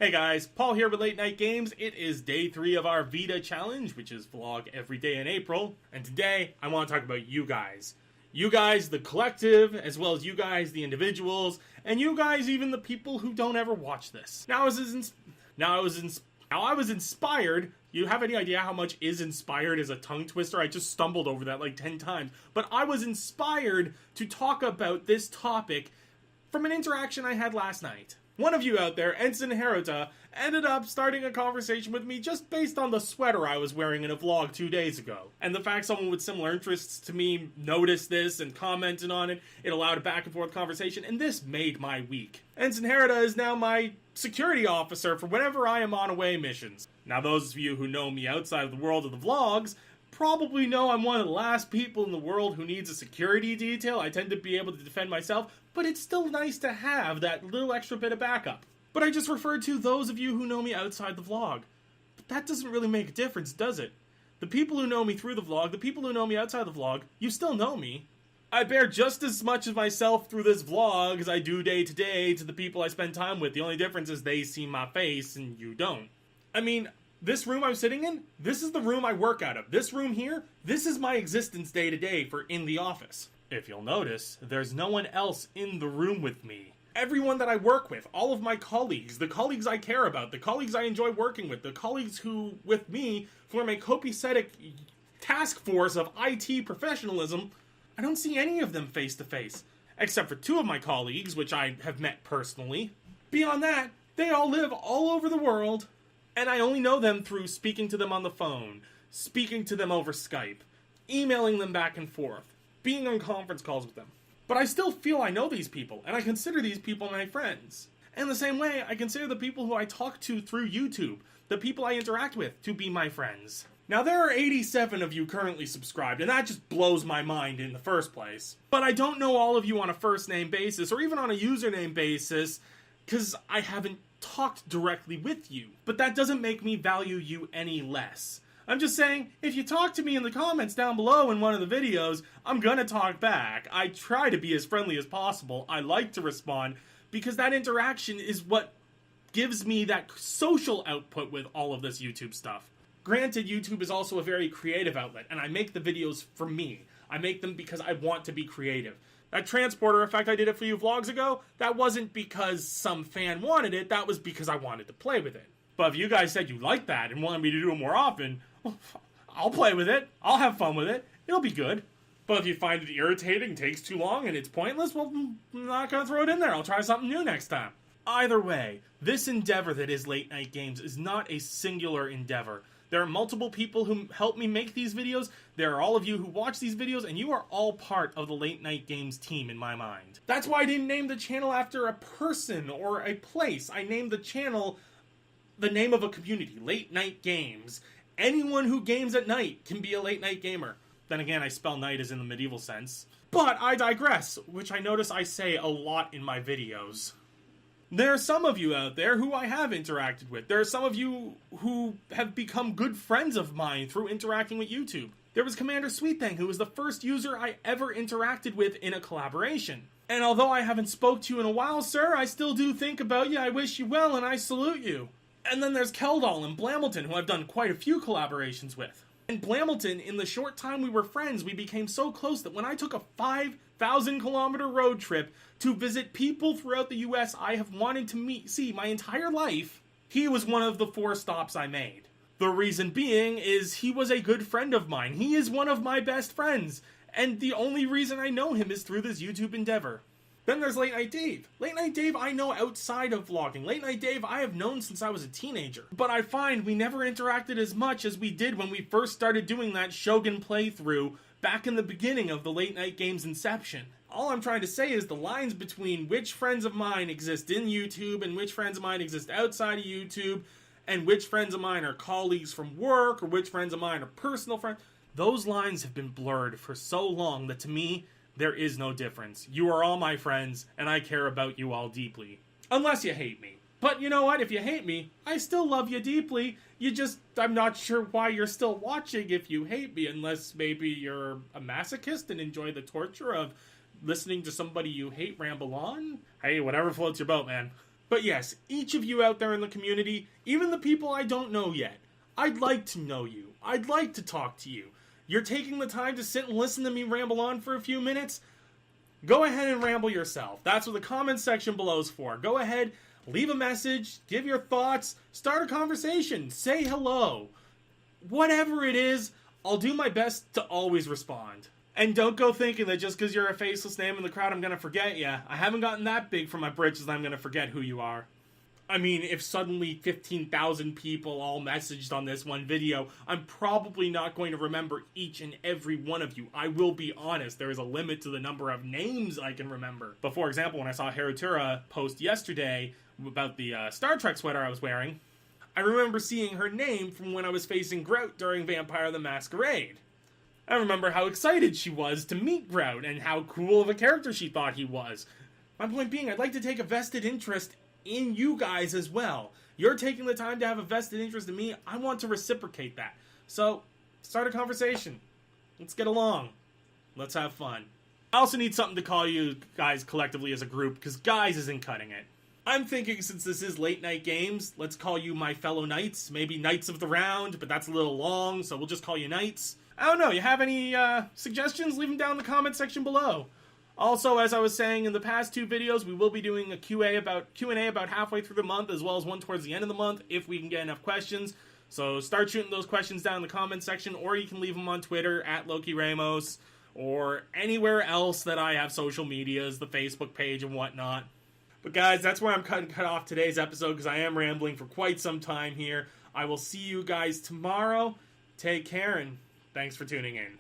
Hey guys, Paul here with Late Night Games. It is day 3 of our VEDA challenge, which is vlog every day in April. And today, I want to talk about you guys. You guys, the collective, as well as you guys, the individuals, and you guys, even the people who don't ever watch this. Now I was inspired. You have any idea how much "is inspired" is a tongue twister? I just stumbled over that like 10 times. But I was inspired to talk about this topic from an interaction I had last night. One of you out there, Ensign Herota, ended up starting a conversation with me just based on the sweater I was wearing in a vlog 2 days ago. And the fact someone with similar interests to me noticed this and commented on it, it allowed a back and forth conversation, and this made my week. Ensign Herota is now my security officer for whenever I am on away missions. Now those of you who know me outside of the world of the vlogs probably know I'm one of the last people in the world who needs a security detail. I tend to be able to defend myself, but it's still nice to have that little extra bit of backup. But I just referred to those of you who know me outside the vlog. But that doesn't really make a difference, does it? The people who know me through the vlog, the people who know me outside the vlog, you still know me. I bear just as much of myself through this vlog as I do day to day to the people I spend time with. The only difference is they see my face and you don't. I mean, this room I'm sitting in, this is the room I work out of. This room here, this is my existence day to day for in the office. If you'll notice, there's no one else in the room with me. Everyone that I work with, all of my colleagues, the colleagues I care about, the colleagues I enjoy working with, the colleagues who, with me, form a copacetic task force of IT professionalism, I don't see any of them face to face. Except for 2 of my colleagues, which I have met personally. Beyond that, they all live all over the world, and I only know them through speaking to them on the phone, speaking to them over Skype, emailing them back and forth, being on conference calls with them. But I still feel I know these people, and I consider these people my friends. And the same way, I consider the people who I talk to through YouTube, the people I interact with, to be my friends. Now there are 87 of you currently subscribed, and that just blows my mind in the first place. But I don't know all of you on a first name basis, or even on a username basis, because I haven't talked directly with you. But that doesn't make me value you any less. I'm just saying, if you talk to me in the comments down below in one of the videos, I'm gonna talk back. I try to be as friendly as possible. I like to respond, because that interaction is what gives me that social output with all of this YouTube stuff. Granted, YouTube is also a very creative outlet, and I make the videos for me. I make them because I want to be creative. That transporter effect I did a few vlogs ago, that wasn't because some fan wanted it, that was because I wanted to play with it. But if you guys said you liked that and wanted me to do it more often, well, I'll play with it, I'll have fun with it, it'll be good. But if you find it irritating, takes too long, and it's pointless, well, I'm not gonna throw it in there, I'll try something new next time. Either way, this endeavor that is Late Night Games is not a singular endeavor. There are multiple people who help me make these videos, there are all of you who watch these videos, and you are all part of the Late Night Games team in my mind. That's why I didn't name the channel after a person or a place. I named the channel the name of a community, Late Night Games. Anyone who games at night can be a late night gamer. Then again, I spell night as in the medieval sense. But I digress, which I notice I say a lot in my videos. There are some of you out there who I have interacted with. There are some of you who have become good friends of mine through interacting with YouTube. There was Commander Sweetthing, who was the first user I ever interacted with in a collaboration. And although I haven't spoke to you in a while, sir, I still do think about you, I wish you well, and I salute you. And then there's Keldall and Blamilton, who I've done quite a few collaborations with. And Blamilton, in the short time we were friends, we became so close that when I took a 5,000 kilometer road trip to visit people throughout the US I have wanted to see my entire life, he was one of the 4 stops I made. The reason being is he was a good friend of mine. He is one of my best friends. And the only reason I know him is through this YouTube endeavor. Then there's Late Night Dave. Late Night Dave I know outside of vlogging. Late Night Dave I have known since I was a teenager. But I find we never interacted as much as we did when we first started doing that Shogun playthrough back in the beginning of the Late Night Games inception. All I'm trying to say is the lines between which friends of mine exist in YouTube and which friends of mine exist outside of YouTube and which friends of mine are colleagues from work or which friends of mine are personal friends, those lines have been blurred for so long that to me, there is no difference. You are all my friends, and I care about you all deeply. Unless you hate me. But you know what? If you hate me, I still love you deeply. I'm not sure why you're still watching if you hate me, unless maybe you're a masochist and enjoy the torture of listening to somebody you hate ramble on. Hey, whatever floats your boat, man. But yes, each of you out there in the community, even the people I don't know yet, I'd like to know you. I'd like to talk to you. You're taking the time to sit and listen to me ramble on for a few minutes? Go ahead and ramble yourself. That's what the comments section below is for. Go ahead, leave a message, give your thoughts, start a conversation, say hello. Whatever it is, I'll do my best to always respond. And don't go thinking that just because you're a faceless name in the crowd, I'm going to forget you. I haven't gotten that big for my britches that I'm going to forget who you are. I mean, if suddenly 15,000 people all messaged on this one video, I'm probably not going to remember each and every one of you. I will be honest, there is a limit to the number of names I can remember. But for example, when I saw Harutura post yesterday about the Star Trek sweater I was wearing, I remember seeing her name from when I was facing Grout during Vampire the Masquerade. I remember how excited she was to meet Grout and how cool of a character she thought he was. My point being, I'd like to take a vested interest in you guys as well. You're taking the time to have a vested interest in me. I want to reciprocate that. So, start a conversation. Let's get along. Let's have fun. I also need something to call you guys collectively as a group, because guys isn't cutting it. I'm thinking since this is late night games, let's call you my fellow knights. Maybe Knights of the Round, but that's a little long, so we'll just call you Knights. I don't know, you have any suggestions? Leave them down in the comment section below. Also, as I was saying in the past 2 videos, we will be doing a Q&A about halfway through the month, as well as one towards the end of the month, if we can get enough questions. So start shooting those questions down in the comment section, or you can leave them on Twitter, @LokiRamos, or anywhere else that I have social medias, the Facebook page and whatnot. But guys, that's where I'm cut off today's episode, because I am rambling for quite some time here. I will see you guys tomorrow. Take care, and thanks for tuning in.